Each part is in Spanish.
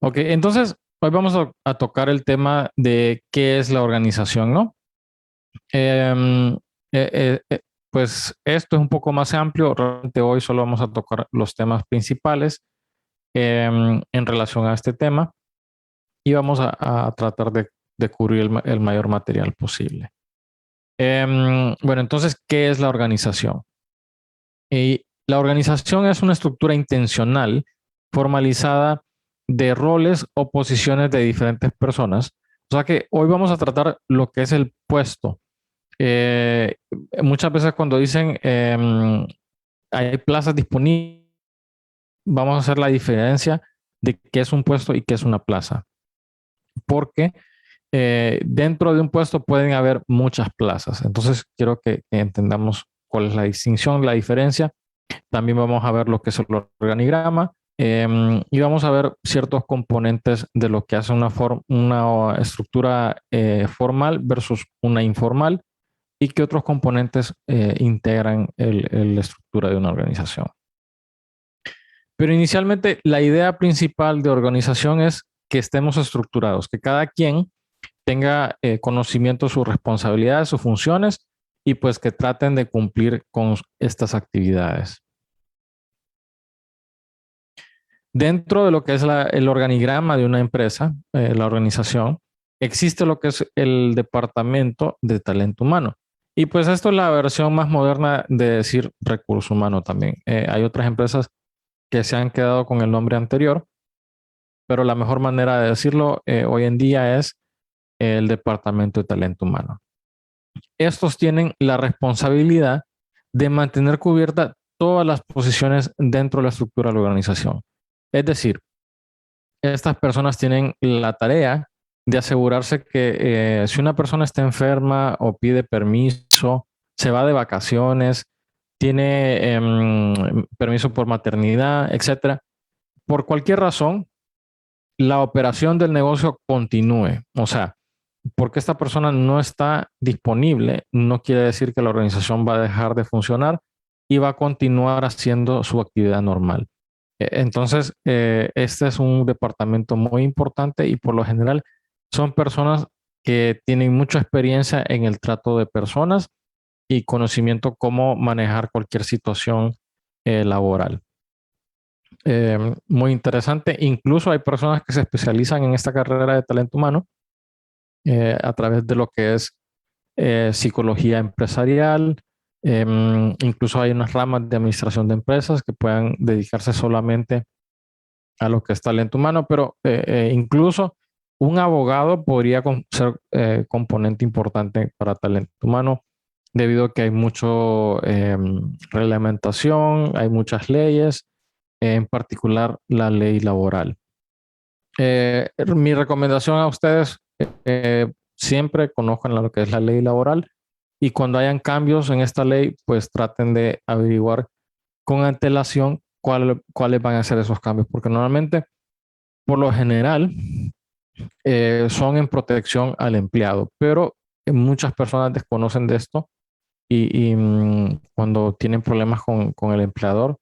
Ok, entonces hoy vamos a tocar el tema de qué es la organización, ¿no? Em, eh, eh, eh, pues esto es un poco más amplio. Realmente hoy solo vamos a tocar los temas principales en relación a este tema y vamos a tratar de cubrir el mayor material posible. Bueno, entonces, ¿qué es la organización? Y la organización es una estructura intencional formalizada de roles o posiciones de diferentes personas. O sea que hoy vamos a tratar lo que es el puesto. Eh, Muchas veces cuando dicen hay plazas disponibles, vamos a hacer la diferencia de qué es un puesto y qué es una plaza. Porque dentro de un puesto pueden haber muchas plazas. Entonces quiero que entendamos cuál es la distinción, la diferencia. También vamos a ver lo que es el organigrama y vamos a ver ciertos componentes de lo que hace una estructura formal versus una informal y qué otros componentes integran la estructura de una organización. Pero inicialmente la idea principal de organización es que estemos estructurados, que cada quien tenga conocimiento de sus responsabilidades, sus funciones y pues que traten de cumplir con estas actividades. Dentro de lo que es el organigrama de una empresa, la organización, existe lo que es el departamento de talento humano. Y pues esto es la versión más moderna de decir recurso humano también. Hay otras empresas que se han quedado con el nombre anterior, pero la mejor manera de decirlo hoy en día es el departamento de talento humano. Estos tienen la responsabilidad de mantener cubiertas todas las posiciones dentro de la estructura de la organización. Es decir, estas personas tienen la tarea de asegurarse que si una persona está enferma o pide permiso, se va de vacaciones, tiene permiso por maternidad, etcétera, por cualquier razón, la operación del negocio continúe. O sea, porque esta persona no está disponible, no quiere decir que la organización va a dejar de funcionar y va a continuar haciendo su actividad normal. Entonces, este es un departamento muy importante y por lo general son personas que tienen mucha experiencia en el trato de personas y conocimiento cómo manejar cualquier situación laboral. Muy interesante. Incluso hay personas que se especializan en esta carrera de talento humano a través de lo que es psicología empresarial. Incluso hay unas ramas de administración de empresas que puedan dedicarse solamente a lo que es talento humano, pero incluso un abogado podría ser componente importante para talento humano debido a que hay mucho reglamentación, hay muchas leyes, en particular la ley laboral. Mi recomendación a ustedes, siempre conozcan lo que es la ley laboral y cuando hayan cambios en esta ley, pues traten de averiguar con antelación cuáles van a ser esos cambios, porque normalmente, por lo general, son en protección al empleado, pero muchas personas desconocen de esto y cuando tienen problemas con el empleador,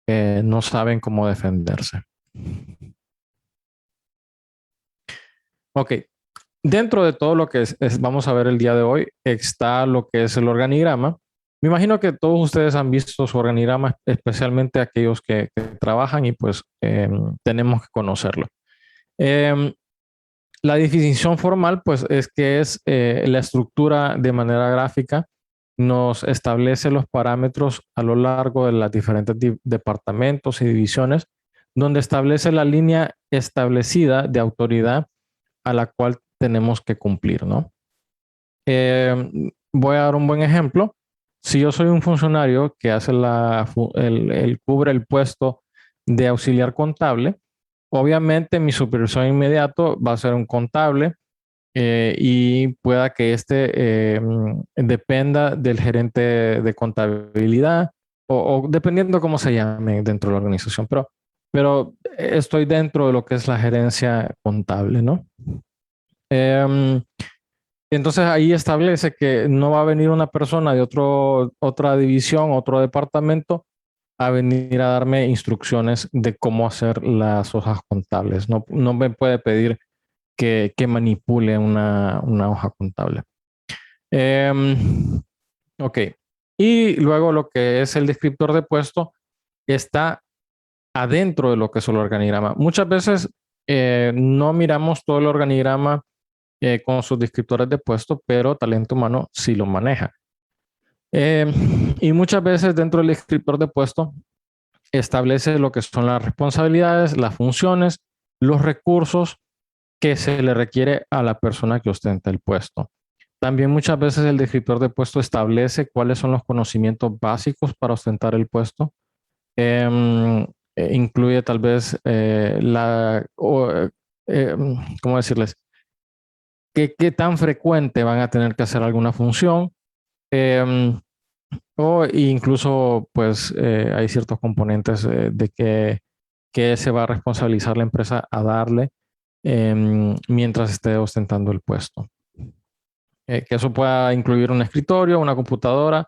no saben cómo defenderse. Ok, dentro de todo lo que vamos a ver el día de hoy, está lo que es el organigrama. Me imagino que todos ustedes han visto su organigrama, especialmente aquellos que trabajan y pues tenemos que conocerlo. Em, la definición formal pues es que es la estructura de manera gráfica, nos establece los parámetros a lo largo de los diferentes departamentos y divisiones, donde establece la línea establecida de autoridad a la cual tenemos que cumplir, ¿no? Voy a dar un buen ejemplo. Si yo soy un funcionario que hace cubre el puesto de auxiliar contable, obviamente mi supervisor inmediato va a ser un contable y pueda que dependa del gerente de contabilidad o dependiendo cómo se llame dentro de la organización, pero estoy dentro de lo que es la gerencia contable, ¿no? Em, entonces ahí establece que no va a venir una persona de otra división, otro departamento, a venir a darme instrucciones de cómo hacer las hojas contables. No, no me puede pedir que manipule una hoja contable. Ok. Y luego lo que es el descriptor de puesto está adentro de lo que es el organigrama. Muchas veces no miramos todo el organigrama con sus descriptores de puesto, pero talento humano sí lo maneja. Y muchas veces dentro del descriptor de puesto establece lo que son las responsabilidades, las funciones, los recursos que se le requiere a la persona que ostenta el puesto. También muchas veces el descriptor de puesto establece cuáles son los conocimientos básicos para ostentar el puesto. Incluye tal vez ¿cómo decirles? ¿Qué tan frecuente van a tener que hacer alguna función? O incluso, pues, hay ciertos componentes de que se va a responsabilizar la empresa a darle mientras esté ostentando el puesto. Que eso pueda incluir un escritorio, una computadora,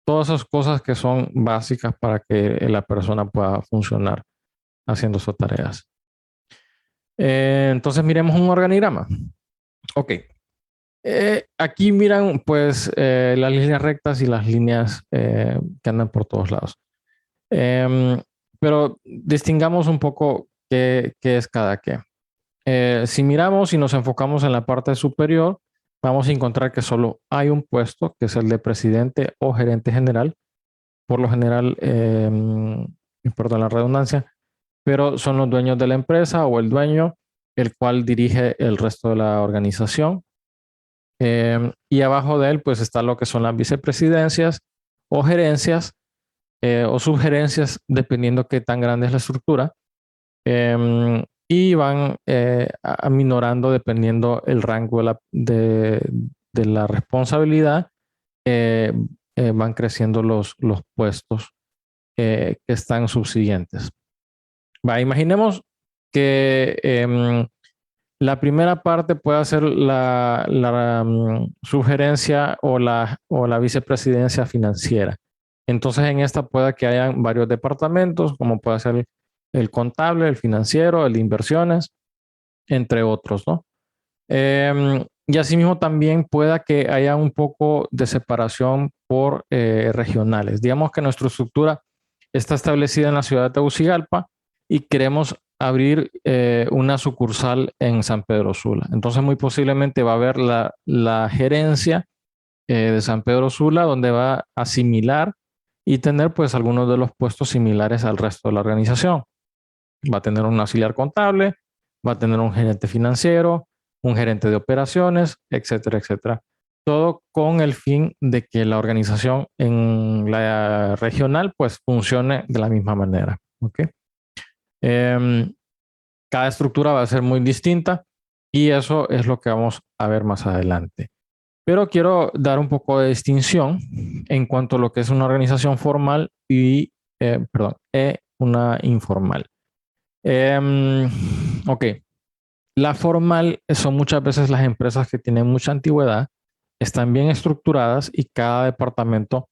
todas esas cosas que son básicas para que la persona pueda funcionar haciendo sus tareas. Entonces miremos un organigrama. Ok. Aquí miran pues las líneas rectas y las líneas que andan por todos lados. Pero distingamos un poco qué es cada qué. Si miramos y nos enfocamos en la parte superior, vamos a encontrar que solo hay un puesto, que es el de presidente o gerente general. Por lo general, perdón la redundancia, pero son los dueños de la empresa o el dueño, el cual dirige el resto de la organización. Y abajo de él, pues está lo que son las vicepresidencias o gerencias o subgerencias, dependiendo qué tan grande es la estructura. Y van aminorando dependiendo el rango de la responsabilidad. Van creciendo los puestos que están subsiguientes. Imaginemos que la primera parte puede ser la subgerencia o la vicepresidencia financiera. Entonces, en esta puede que hayan varios departamentos, como puede ser el contable, el financiero, el de inversiones, entre otros, ¿no? Y asimismo también pueda que haya un poco de separación por regionales. Digamos que nuestra estructura está establecida en la ciudad de Tegucigalpa y queremos abrir una sucursal en San Pedro Sula. Entonces muy posiblemente va a haber la gerencia de San Pedro Sula, donde va a asimilar y tener pues algunos de los puestos similares al resto de la organización. Va a tener un auxiliar contable, va a tener un gerente financiero, un gerente de operaciones, etcétera, etcétera. Todo con el fin de que la organización en la regional pues funcione de la misma manera. ¿Okay? Cada estructura va a ser muy distinta y eso es lo que vamos a ver más adelante. Pero quiero dar un poco de distinción en cuanto a lo que es una organización formal y, una informal. Ok, la formal son muchas veces las empresas que tienen mucha antigüedad, están bien estructuradas y cada departamento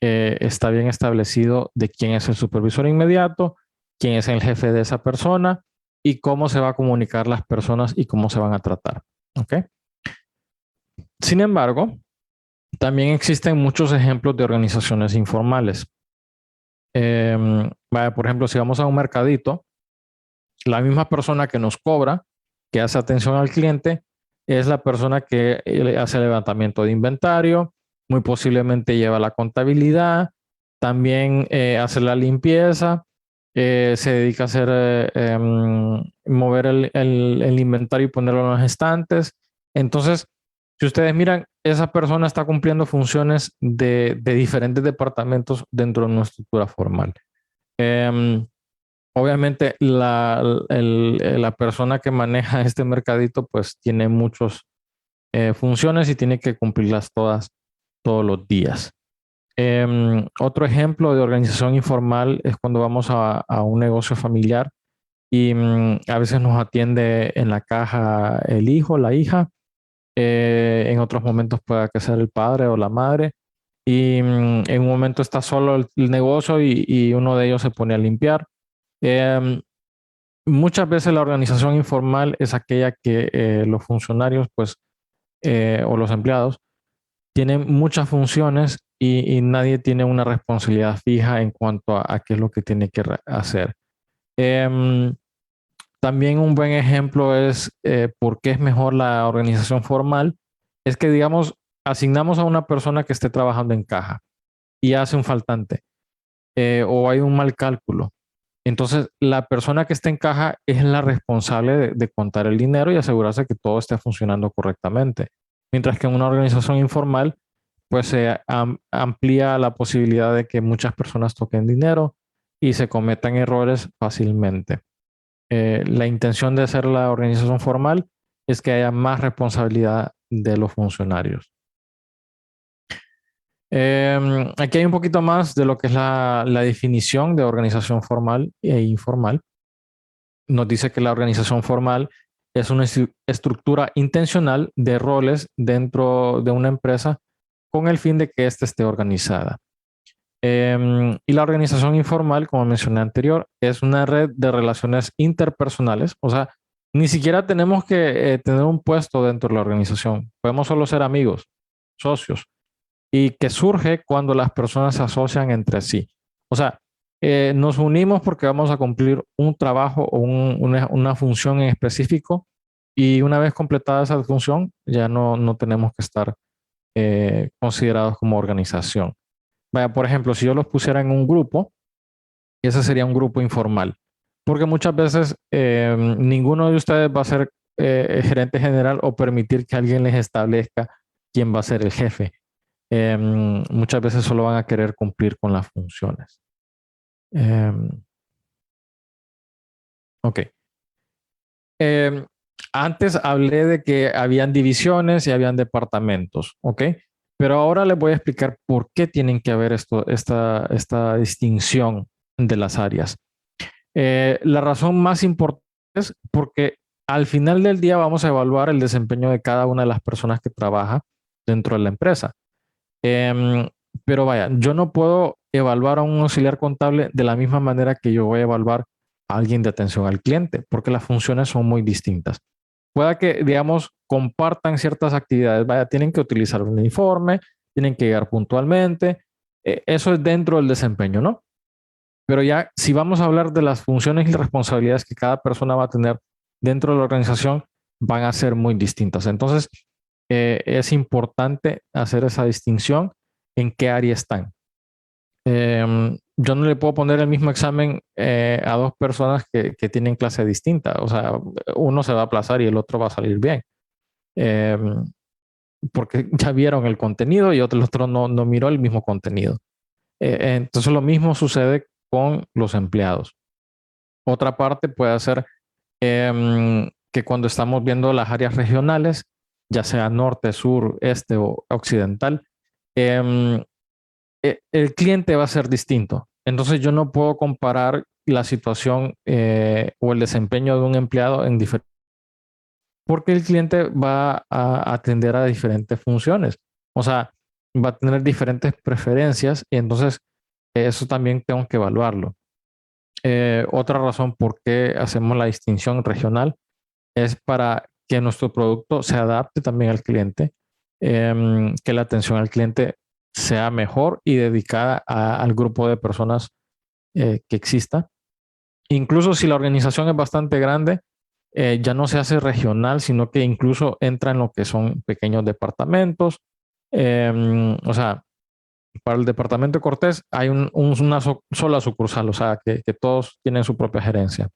está bien establecido de quién es el supervisor inmediato, quién es el jefe de esa persona y cómo se va a comunicar las personas y cómo se van a tratar. ¿Ok? Sin embargo, también existen muchos ejemplos de organizaciones informales. Por ejemplo, si vamos a un mercadito, la misma persona que nos cobra, que hace atención al cliente, es la persona que hace el levantamiento de inventario, muy posiblemente lleva la contabilidad, también hace la limpieza, se dedica a hacer mover el inventario y ponerlo en los estantes. Entonces, si ustedes miran, esa persona está cumpliendo funciones de diferentes departamentos dentro de una estructura formal. Obviamente la persona que maneja este mercadito pues tiene muchas funciones y tiene que cumplirlas todos los días. Otro ejemplo de organización informal es cuando vamos a un negocio familiar y a veces nos atiende en la caja el hijo, la hija. En otros momentos puede que sea el padre o la madre. y en un momento está solo el negocio y uno de ellos se pone a limpiar. Muchas veces la organización informal es aquella que los funcionarios, pues, o los empleados, tienen muchas funciones y nadie tiene una responsabilidad fija en cuanto a qué es lo que tiene que hacer. Em, También un buen ejemplo es por qué es mejor la organización formal. Es que, digamos, asignamos a una persona que esté trabajando en caja y hace un faltante o hay un mal cálculo. Entonces, la persona que está en caja es la responsable de contar el dinero y asegurarse que todo esté funcionando correctamente. Mientras que en una organización informal, pues se amplía la posibilidad de que muchas personas toquen dinero y se cometan errores fácilmente. La intención de hacer la organización formal es que haya más responsabilidad de los funcionarios. Aquí hay un poquito más de lo que es la definición de organización formal e informal. Nos dice que la organización formal es una estructura intencional de roles dentro de una empresa con el fin de que ésta esté organizada. Y la organización informal, como mencioné anterior, es una red de relaciones interpersonales. O sea, ni siquiera tenemos que tener un puesto dentro de la organización. Podemos solo ser amigos, socios, y que surge cuando las personas se asocian entre sí. O sea, nos unimos porque vamos a cumplir un trabajo o una función en específico y una vez completada esa función ya no tenemos que estar considerados como organización. Vaya, por ejemplo, si yo los pusiera en un grupo, ese sería un grupo informal, porque muchas veces ninguno de ustedes va a ser gerente general o permitir que alguien les establezca quién va a ser el jefe. Muchas veces solo van a querer cumplir con las funciones. Em, ok. Em, Antes hablé de que habían divisiones y habían departamentos, ¿ok? Pero ahora les voy a explicar por qué tienen que haber esta distinción de las áreas. La razón más importante es porque al final del día vamos a evaluar el desempeño de cada una de las personas que trabaja dentro de la empresa. Em, pero vaya, yo no puedo evaluar a un auxiliar contable de la misma manera que yo voy a evaluar a alguien de atención al cliente, porque las funciones son muy distintas. Pueda que, digamos, compartan ciertas actividades, vaya, tienen que utilizar un uniforme, tienen que llegar puntualmente, eso es dentro del desempeño, ¿no? Pero ya, si vamos a hablar de las funciones y responsabilidades que cada persona va a tener dentro de la organización, van a ser muy distintas. Entonces, es importante hacer esa distinción en qué área están. Yo no le puedo poner el mismo examen a dos personas que tienen clase distinta. O sea, uno se va a aplazar y el otro va a salir bien. Eh, Porque ya vieron el contenido y el otro no miró el mismo contenido. Entonces, lo mismo sucede con los empleados. Otra parte puede ser que cuando estamos viendo las áreas regionales, ya sea norte, sur, este o occidental, em, el cliente va a ser distinto. Entonces yo no puedo comparar la situación o el desempeño de un empleado en diferentes, porque el cliente va a atender a diferentes funciones. O sea, va a tener diferentes preferencias y entonces eso también tengo que evaluarlo. Otra razón por qué hacemos la distinción regional es para que nuestro producto se adapte también al cliente, que la atención al cliente sea mejor y dedicada al grupo de personas que exista. Incluso si la organización es bastante grande, ya no se hace regional, sino que incluso entra en lo que son pequeños departamentos. O sea, para el departamento de Cortés hay una sola sucursal, o sea, que todos tienen su propia gerencia.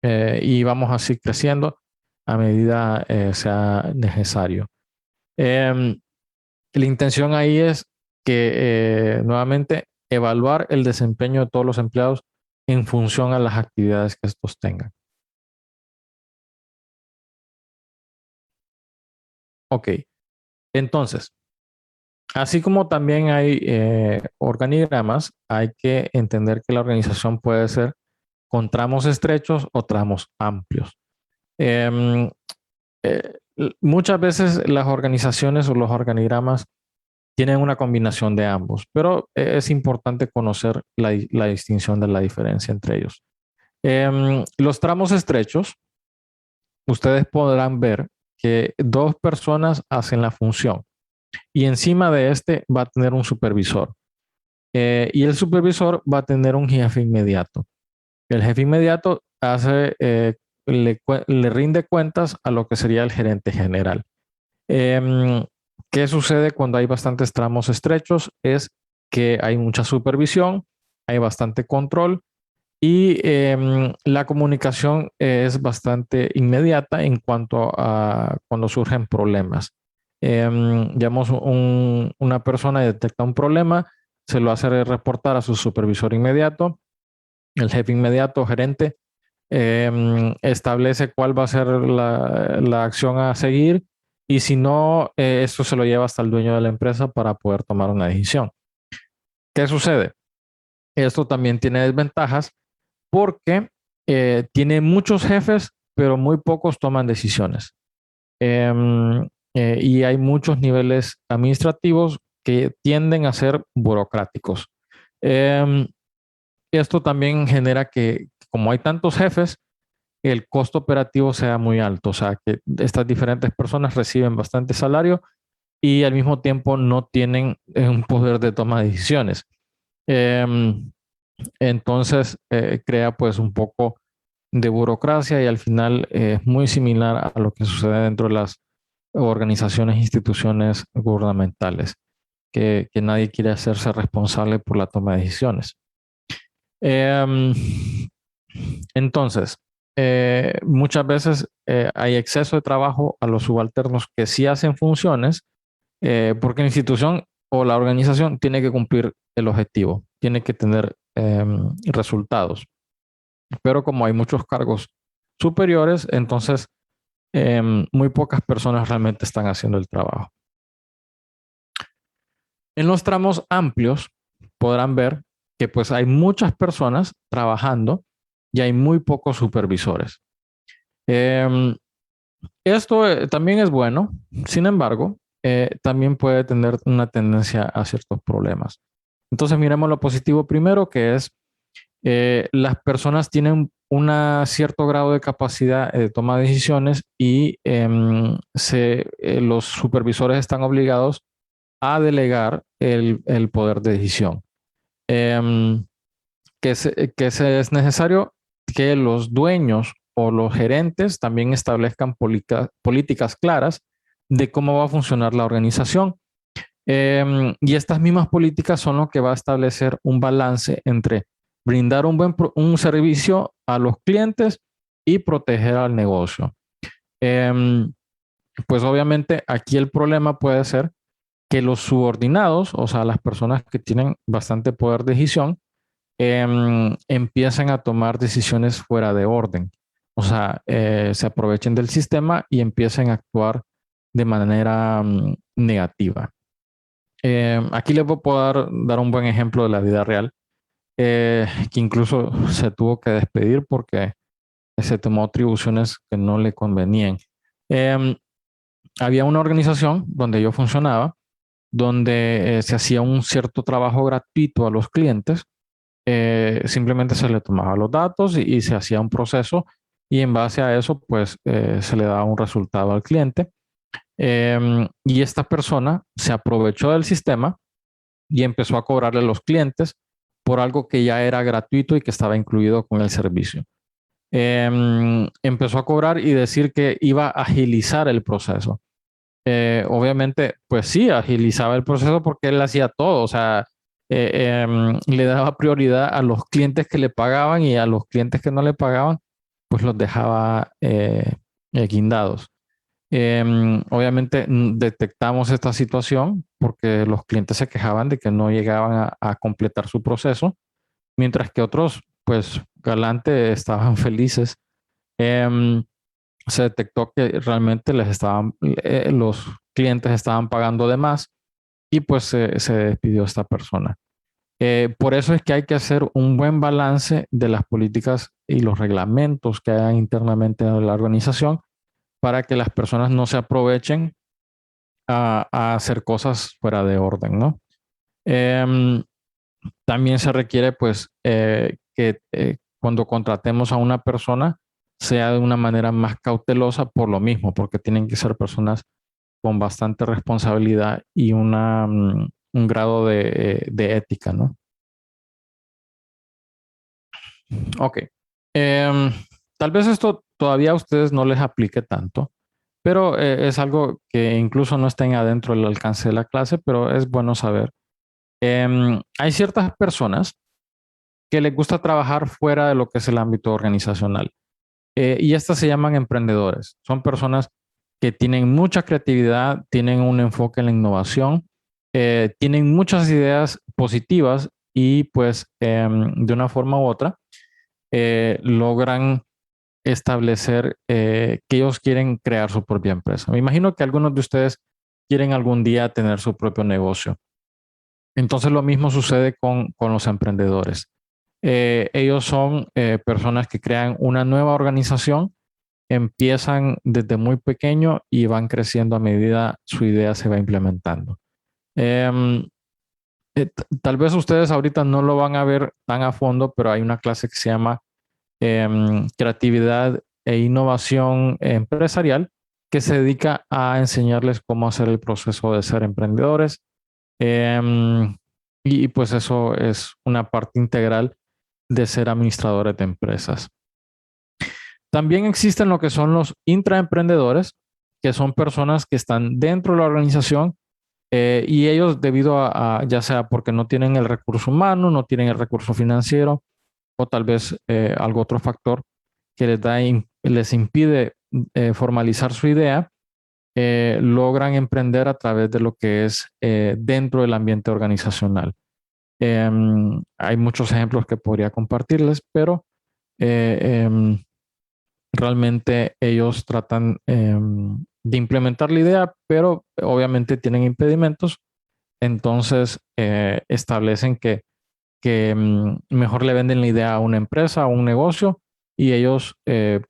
Y vamos así creciendo a medida sea necesario. La intención ahí es que nuevamente evaluar el desempeño de todos los empleados en función a las actividades que estos tengan. Ok, entonces, así como también hay organigramas, hay que entender que la organización puede ser con tramos estrechos o tramos amplios. Em, muchas veces las organizaciones o los organigramas tienen una combinación de ambos, pero es importante conocer la distinción de la diferencia entre ellos. Los tramos estrechos, ustedes podrán ver que dos personas hacen la función y encima de este va a tener un supervisor. Y el supervisor va a tener un jefe inmediato. El jefe inmediato le rinde cuentas a lo que sería el gerente general. ¿Qué sucede cuando hay bastantes tramos estrechos? Es que hay mucha supervisión, hay bastante control y la comunicación es bastante inmediata en cuanto a cuando surgen problemas. Digamos, una persona detecta un problema, se lo hace reportar a su supervisor inmediato, el jefe inmediato, gerente, establece cuál va a ser la acción a seguir y si no, esto se lo lleva hasta el dueño de la empresa para poder tomar una decisión. ¿Qué sucede? Esto también tiene desventajas porque tiene muchos jefes, pero muy pocos toman decisiones. Y hay muchos niveles administrativos que tienden a ser burocráticos. Esto también genera que, como hay tantos jefes, el costo operativo sea muy alto. O sea, que estas diferentes personas reciben bastante salario y al mismo tiempo no tienen un poder de toma de decisiones. Entonces, crea pues un poco de burocracia y al final es muy similar a lo que sucede dentro de las organizaciones e instituciones gubernamentales, que nadie quiere hacerse responsable por la toma de decisiones. Em, entonces, muchas veces hay exceso de trabajo a los subalternos que sí hacen funciones, porque la institución o la organización tiene que cumplir el objetivo, tiene que tener resultados. Pero como hay muchos cargos superiores, entonces muy pocas personas realmente están haciendo el trabajo. En los tramos amplios podrán ver que pues hay muchas personas trabajando y hay muy pocos supervisores. Esto también es bueno, sin embargo, también puede tener una tendencia a ciertos problemas. Entonces miremos lo positivo primero, que es las personas tienen un cierto grado de capacidad de toma de decisiones y los supervisores están obligados a delegar el poder de decisión. Que es necesario que los dueños o los gerentes también establezcan políticas claras de cómo va a funcionar la organización. Y estas mismas políticas son lo que va a establecer un balance entre brindar un servicio a los clientes y proteger al negocio. Pues obviamente aquí el problema puede ser que los subordinados, o sea, las personas que tienen bastante poder de decisión, empiezan a tomar decisiones fuera de orden. O sea, se aprovechen del sistema y empiecen a actuar de manera negativa. Aquí les puedo dar un buen ejemplo de la vida real, que incluso se tuvo que despedir porque se tomó atribuciones que no le convenían. Había una organización donde yo funcionaba, donde se hacía un cierto trabajo gratuito a los clientes. Simplemente se le tomaba los datos y se hacía un proceso y en base a eso pues se le daba un resultado al cliente. Y esta persona se aprovechó del sistema y empezó a cobrarle a los clientes por algo que ya era gratuito y que estaba incluido con el servicio. Empezó a cobrar y decir que iba a agilizar el proceso. Obviamente, pues sí, agilizaba el proceso porque él hacía todo, o sea, le daba prioridad a los clientes que le pagaban y a los clientes que no le pagaban, pues los dejaba guindados. Obviamente detectamos esta situación porque los clientes se quejaban de que no llegaban a completar su proceso, mientras que otros, pues galante, estaban felices. Se detectó que realmente los clientes estaban pagando de más y pues se despidió a esta persona. Por eso es que hay que hacer un buen balance de las políticas y los reglamentos que hayan internamente en la organización para que las personas no se aprovechen a hacer cosas fuera de orden, ¿no? Em, También se requiere, pues, que cuando contratemos a una persona sea de una manera más cautelosa por lo mismo, porque tienen que ser personas con bastante responsabilidad y un grado de ética, ¿no? Ok. Em, Tal vez esto todavía a ustedes no les aplique tanto, pero es algo que incluso no estén adentro del alcance de la clase, pero es bueno saber. Hay ciertas personas que les gusta trabajar fuera de lo que es el ámbito organizacional. Y estas se llaman emprendedores. Son personas que tienen mucha creatividad, tienen un enfoque en la innovación, tienen muchas ideas positivas y pues de una forma u otra logran establecer que ellos quieren crear su propia empresa. Me imagino que algunos de ustedes quieren algún día tener su propio negocio. Entonces lo mismo sucede con los emprendedores. Ellos son personas que crean una nueva organización, empiezan desde muy pequeño y van creciendo a medida su idea se va implementando. Em, Tal vez ustedes ahorita no lo van a ver tan a fondo, pero hay una clase que se llama Creatividad e Innovación Empresarial que se dedica a enseñarles cómo hacer el proceso de ser emprendedores. Em, y pues eso es una parte integral de ser administradores de empresas. También existen lo que son los intraemprendedores, que son personas que están dentro de la organización y ellos debido ya sea porque no tienen el recurso humano, no tienen el recurso financiero o tal vez algún otro factor que les impide formalizar su idea, logran emprender a través de lo que es dentro del ambiente organizacional. Hay muchos ejemplos que podría compartirles, pero eh, em, realmente ellos tratan de implementar la idea, pero obviamente tienen impedimentos, entonces establecen que mejor le venden la idea a una empresa, a un negocio, y ellos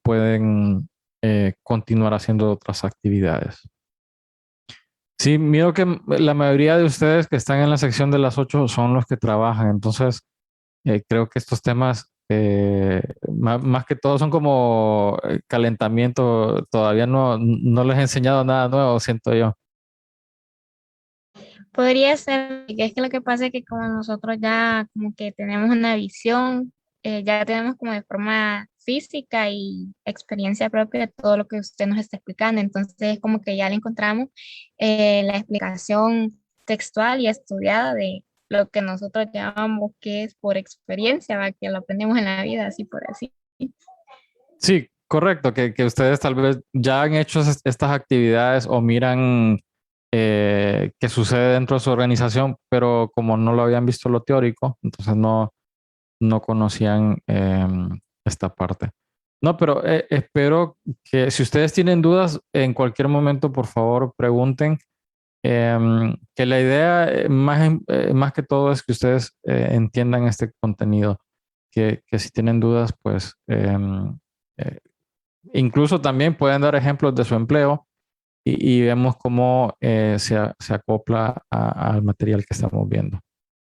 pueden continuar haciendo otras actividades. Sí, miro que la mayoría de ustedes que están en la sección de las 8 son los que trabajan, entonces creo que estos temas, más, que todo, son como calentamiento. Todavía no les he enseñado nada nuevo, siento yo. Podría ser, que es que lo que pasa es que como nosotros ya como que tenemos una visión, ya tenemos como de forma física y experiencia propia todo lo que usted nos está explicando, entonces es como que ya le encontramos la explicación textual y estudiada de lo que nosotros llamamos que es por experiencia, ¿va? Que lo aprendemos en la vida, así por así. Sí, correcto, que ustedes tal vez ya han hecho estas actividades o miran qué sucede dentro de su organización, pero como no lo habían visto lo teórico, entonces no conocían esta parte. No, pero espero que si ustedes tienen dudas, en cualquier momento, por favor, pregunten. Que la idea más que todo es que ustedes entiendan este contenido, que si tienen dudas, pues eh, incluso también pueden dar ejemplos de su empleo y vemos cómo se acopla al material que estamos viendo.